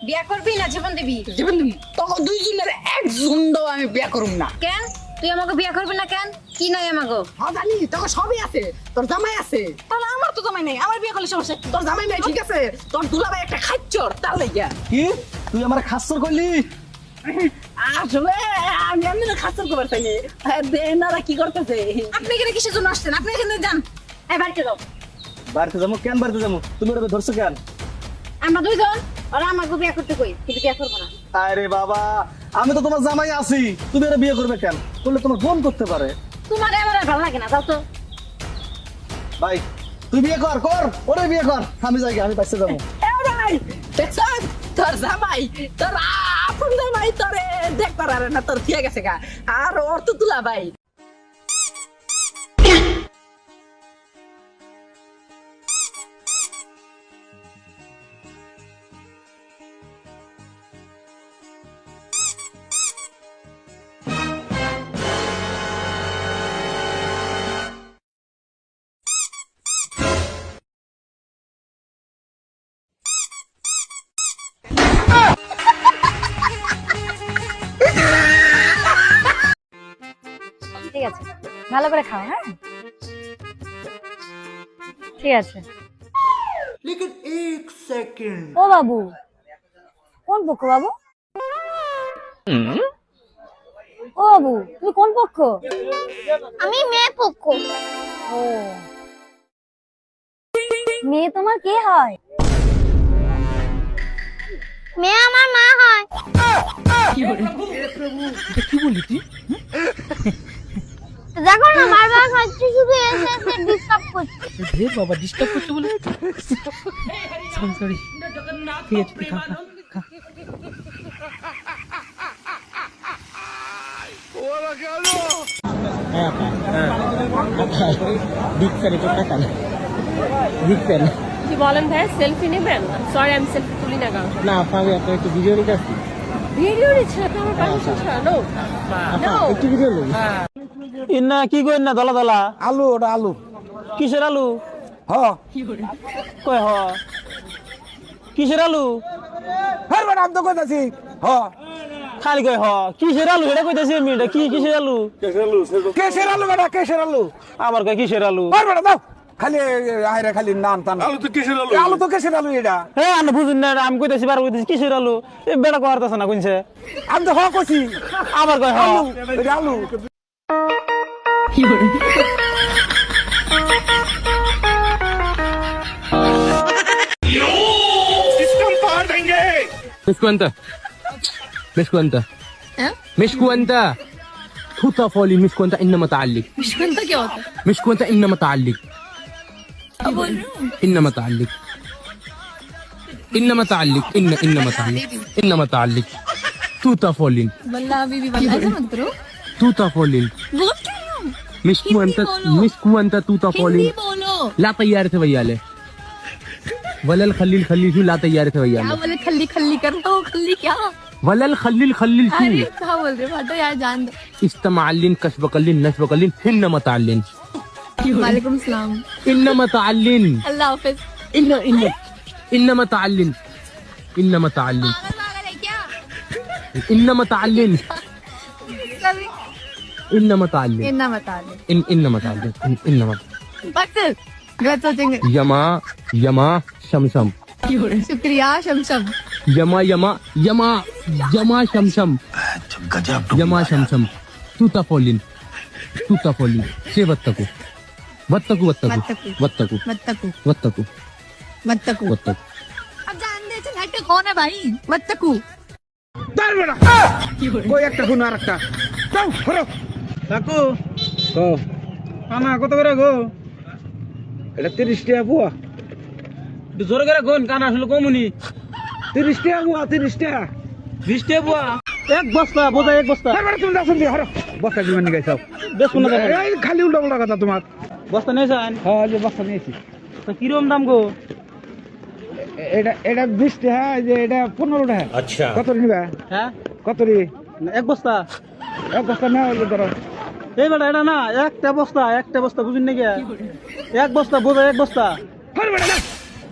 বিয়া করবি না জীবন দিবি? জীবন দিবি তখন দুইজনের একজন আমি বিয়া করুম না। কেন তুই আমাকে বিয়া করবি না কেন? কি নাই আমাকে? হ্যাঁ জানি তখন সবই আছে, তোর জামাই আছে। তাহলে আমার তো জামাই নাই, আমার বিয়ে করলে সমস্যা কি? তোর জামাই নাই ঠিক আছে, তোর দুলাভাই একটা খাচ্চর তার লাগিয়া। কি তুই আমার খাসর করলি? আসলে আমি এমনি খাচ্চর করবার চাইনি, এনারা কি করতেছে? আপনি এখানে কিসের জন্য আসছেন? আপনি এখানে যান, বাড়িতে যাও। বাড়িতে যাবো কেন? বাড়িতে যাবো তুমি ওটা ধরছো কেন? আমরা দুইজন আর আমাকে বিয়া করতে কই, কিন্তু বিয়া করবো না। আরে বাবা, আমি তো তোমার জামাই আছি, তুমি এটা বিয়ে করবে কেন? করলে তোমার বোন করতে পারে। তোমার আমার আর ভালো লাগে না, যাও তো। ভাই তুই বিয়ে কর, কর ওরে বিয়ে কর, আমি যাই, আমি বাইসে যাবো। দেখছস তোর জামাই, তোর আপন জামাই তোরে দেখতে পারে না, তোর ঠিক আছে গা। আর ওর তো দুলাভাই। ঠিক আছে, ভালো করে খাও। হ্যাঁ ঠিক আছে। लेकिन एक सेकंड ও বাবু, কোন পক্ষ বাবু? ও বাবু, তুমি কোন পক্ষ? আমি মেয়ে পক্ষ। ও, মেয়ে তোমার কে হয়? মেয়ে আমার মা হয়। দেখো না বারবার খাচ্ছি, শুধু এসে এসে ডিস্টার্ব করছে। বাবা ডিস্টার্ব করছে বলে সরি সরি ঠিক আছে তুই খা খা খা হ্যাঁ বিগ ফ্যান এটা টাকা না বিগ ফ্যান কি বলেন ভাই, সেলফি নেবেন? সরি আমি সেলফি তুলি না গাও। না পাবে আপনার একটু ভিডিও নিতে আসছি ভিডিও নিচ্ছে তো আমার পারমিশন ছাড়া। নো একটু ভিডিও নেই ইন্না কি কই না দলা দলা आलू ওটা আলু কিসের আলু হ কই হ কিসের আলু হর বড় আমি তো কইতাছি হ খালি কই হ কিসের আলু এটা কইতাছি আমি এটা কি কিসের আলু কেশের আলু বেটা কেশের আলু আবার কই কিসের আলু হর বড় দাও খালি আইরে খালি নাম টান আলু তো কেশের আলু এটা হে আন বুঝুন না আমি কইতাছি বার কইতাছি কিসের আলু এ বেটা কইতাছ না কইছে আমি তো হ কইছি আবার কই হ আলু এটা আলু مسكو انت مسكو انت مسكو انت توتا فولي مسكو انت انما تعلق مش انت क्या होता है? مسكو انت انما تعلق انما تعلق انما تعلق انما تعلق انما تعلق توتا فولين बल्ला बीबी बल्ला ऐसा मत करो। توتا فولين बोल क्या रहे हो? مسكو انت توتا فولين बोलो لا طيارة وياله ولا الخليل خليل شو لا طيارة وياله क्या बोले? खल्ली खल्ली कर रहा हो। खल्ली क्या? ولا الخليل خليل अरे شو क्या बोल रहे हो? हटो यार, जान दो। استمعلن كشف قلن نشف قلن انما تعلن वालेकुम सलाम। انما تعلن अल्लाह हाफिज। انما تعلن انما تعلن पागल पागल है क्या? انما تعلن कभी انما تعلن इतना बता दे। انما تعلن انما बस गलत सोचेंगे। يما يما شمشم शुक्रिया शमशम। يما يما يما يما شمشم يما شمشم توتا فولين توتا فولين से वत्तकु वत्तकु वत्तकु वत्तकु मत तकू वत्तकु मत तकू। वत्तकु अब जान दे, चल हट, कौन है भाई? मत तकू। তার বেটা কই একটা গুণ আর একটা দাও হরো কাকু আনা কত করে গো? এটা 30 টাকা বুয়া, একটু জোরে করে কোন কানা আসলে কমুনি 30 টাকা বুয়া, 30 টাকা 20 টাকা বুয়া এক বস্তা বোঝা এক বস্তা হর বড় তুমি দাসন দি হরো বস্তা জীবন নিয়ে গাইছাও বেশ কোন কথা এই খালি উল্টা উল্টা কথা তোমার। বস্তা নেই যান হ্যাঁ যে বস্তা নিয়েছি তা কিরম দাম গো? এটা এটা 20 টাকা, যে এটা 15 টাকা। আচ্ছা কত নিবা? হ্যাঁ কত রে? না, এক বস্তা এক বস্তা নাও হলো ধরো। এই বেটা এটা না একটা বস্তা বুঝুন নাকি? এক বস্তা বোঝা এক বস্তা হর বড় না